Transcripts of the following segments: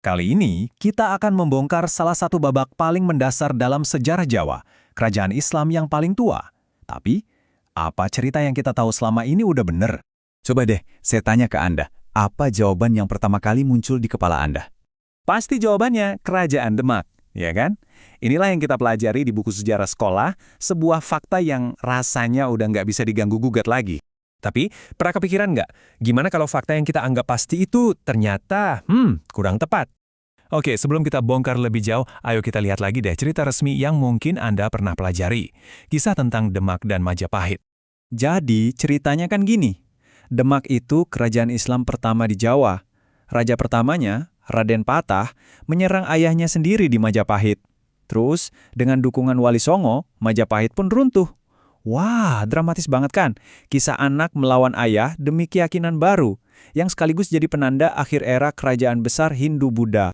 Kali ini, kita akan membongkar salah satu babak paling mendasar dalam sejarah Jawa, kerajaan Islam yang paling tua. Tapi, apa cerita yang kita tahu selama ini udah bener? Coba deh, saya tanya ke Anda, apa jawaban yang pertama kali muncul di kepala Anda? Pasti jawabannya Kerajaan Demak, ya kan? Inilah yang kita pelajari di buku sejarah sekolah, sebuah fakta yang rasanya udah nggak bisa diganggu-gugat lagi. Tapi, pernah kepikiran nggak, gimana kalau fakta yang kita anggap pasti itu ternyata, kurang tepat? Oke, sebelum kita bongkar lebih jauh, ayo kita lihat lagi deh cerita resmi yang mungkin Anda pernah pelajari. Kisah tentang Demak dan Majapahit. Jadi, ceritanya kan gini. Demak itu kerajaan Islam pertama di Jawa. Raja pertamanya, Raden Patah, menyerang ayahnya sendiri di Majapahit. Terus, dengan dukungan Wali Songo, Majapahit pun runtuh. Wah, dramatis banget kan? Kisah anak melawan ayah demi keyakinan baru, yang sekaligus jadi penanda akhir era kerajaan besar Hindu-Buddha.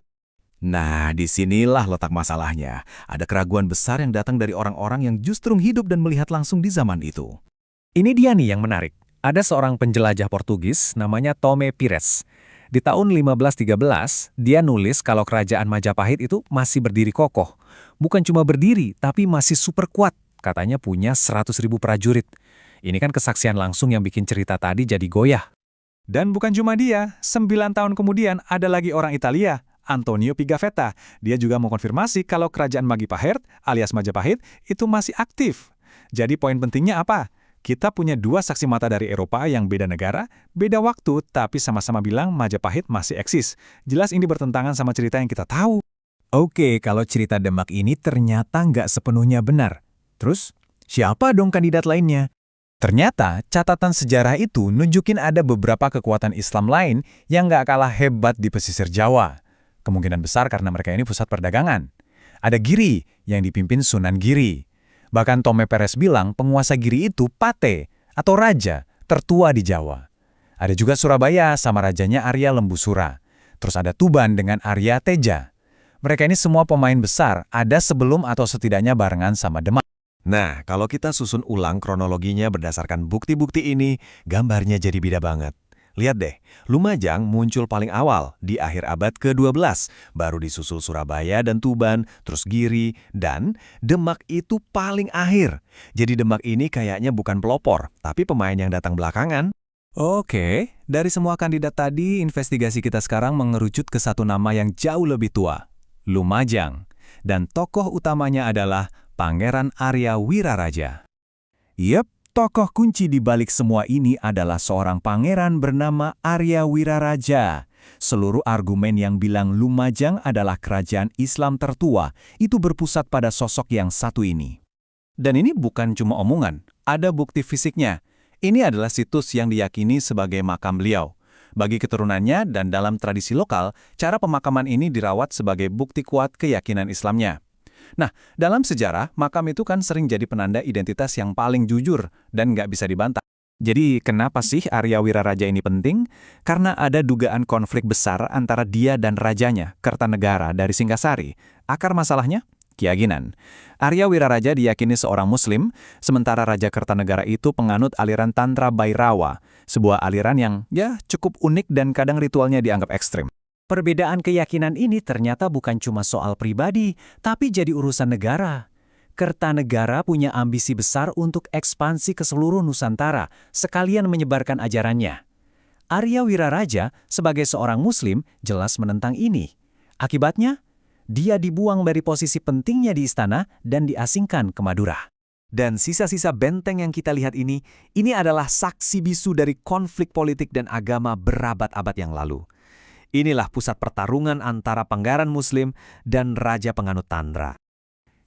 Nah, disinilah letak masalahnya. Ada keraguan besar yang datang dari orang-orang yang justru hidup dan melihat langsung di zaman itu. Ini dia nih yang menarik. Ada seorang penjelajah Portugis namanya Tome Pires. Di tahun 1513, dia nulis kalau kerajaan Majapahit itu masih berdiri kokoh. Bukan cuma berdiri, tapi masih super kuat. Katanya punya 100.000 prajurit. Ini kan kesaksian langsung yang bikin cerita tadi jadi goyah. Dan bukan cuma dia, 9 tahun kemudian ada lagi orang Italia, Antonio Pigafetta. Dia juga mengkonfirmasi kalau kerajaan Majapahit alias Majapahit itu masih aktif. Jadi poin pentingnya apa? Kita punya dua saksi mata dari Eropa yang beda negara, beda waktu, tapi sama-sama bilang Majapahit masih eksis. Jelas ini bertentangan sama cerita yang kita tahu. Oke, kalau cerita Demak ini ternyata nggak sepenuhnya benar. Terus, siapa dong kandidat lainnya? Ternyata, catatan sejarah itu nunjukin ada beberapa kekuatan Islam lain yang nggak kalah hebat di pesisir Jawa. Kemungkinan besar karena mereka ini pusat perdagangan. Ada Giri, yang dipimpin Sunan Giri. Bahkan Tome Pires bilang penguasa Giri itu Pate, atau raja, tertua di Jawa. Ada juga Surabaya sama rajanya Arya Lembusura. Terus ada Tuban dengan Arya Teja. Mereka ini semua pemain besar, ada sebelum atau setidaknya barengan sama Demak. Nah, kalau kita susun ulang kronologinya berdasarkan bukti-bukti ini, gambarnya jadi beda banget. Lihat deh, Lumajang muncul paling awal di akhir abad ke-12, baru disusul Surabaya dan Tuban, terus Giri, dan Demak itu paling akhir. Jadi Demak ini kayaknya bukan pelopor, tapi pemain yang datang belakangan. Oke, dari semua kandidat tadi, investigasi kita sekarang mengerucut ke satu nama yang jauh lebih tua, Lumajang. Dan tokoh utamanya adalah Pangeran Arya Wiraraja. Yep, tokoh kunci di balik semua ini adalah seorang pangeran bernama Arya Wiraraja. Seluruh argumen yang bilang Lumajang adalah kerajaan Islam tertua itu berpusat pada sosok yang satu ini. Dan ini bukan cuma omongan, ada bukti fisiknya. Ini adalah situs yang diyakini sebagai makam beliau. Bagi keturunannya dan dalam tradisi lokal, cara pemakaman ini dirawat sebagai bukti kuat keyakinan Islamnya. Nah, dalam sejarah, makam itu kan sering jadi penanda identitas yang paling jujur dan nggak bisa dibantah. Jadi, kenapa sih Arya Wiraraja ini penting? Karena ada dugaan konflik besar antara dia dan rajanya, Kertanegara dari Singgasari. Akar masalahnya? Keyakinan. Arya Wiraraja diyakini seorang Muslim, sementara Raja Kertanegara itu penganut aliran Tantra Bhairawa, sebuah aliran yang cukup unik dan kadang ritualnya dianggap ekstrim. Perbedaan keyakinan ini ternyata bukan cuma soal pribadi, tapi jadi urusan negara. Kertanegara punya ambisi besar untuk ekspansi ke seluruh Nusantara, sekalian menyebarkan ajarannya. Arya Wiraraja, sebagai seorang Muslim, jelas menentang ini. Akibatnya, dia dibuang dari posisi pentingnya di istana dan diasingkan ke Madura. Dan sisa-sisa benteng yang kita lihat ini adalah saksi bisu dari konflik politik dan agama berabad-abad yang lalu. Inilah pusat pertarungan antara pangeran Muslim dan raja penganut Tantra.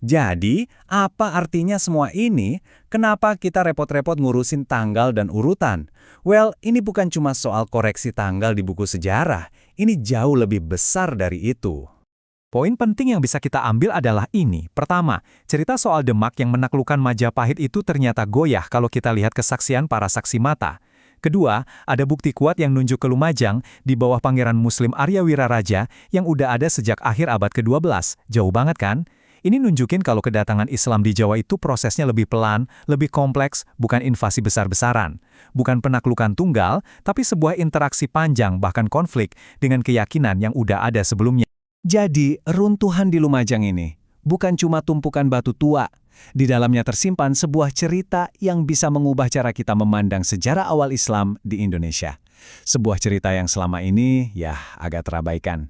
Jadi, apa artinya semua ini? Kenapa kita repot-repot ngurusin tanggal dan urutan? Well, ini bukan cuma soal koreksi tanggal di buku sejarah. Ini jauh lebih besar dari itu. Poin penting yang bisa kita ambil adalah ini. Pertama, cerita soal Demak yang menaklukkan Majapahit itu ternyata goyah kalau kita lihat kesaksian para saksi mata. Kedua, ada bukti kuat yang nunjuk ke Lumajang di bawah Pangeran Muslim Arya Wiraraja yang udah ada sejak akhir abad ke-12. Jauh banget kan? Ini nunjukin kalau kedatangan Islam di Jawa itu prosesnya lebih pelan, lebih kompleks, bukan invasi besar-besaran. Bukan penaklukan tunggal, tapi sebuah interaksi panjang bahkan konflik dengan keyakinan yang udah ada sebelumnya. Jadi, runtuhan di Lumajang ini bukan cuma tumpukan batu tua. Di dalamnya tersimpan sebuah cerita yang bisa mengubah cara kita memandang sejarah awal Islam di Indonesia. Sebuah cerita yang selama ini, ya, agak terabaikan.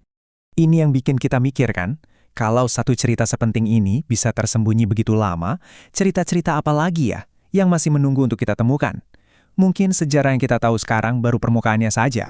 Ini yang bikin kita mikir kan? Kalau satu cerita sepenting ini bisa tersembunyi begitu lama, cerita-cerita apa lagi ya yang masih menunggu untuk kita temukan? Mungkin sejarah yang kita tahu sekarang baru permukaannya saja.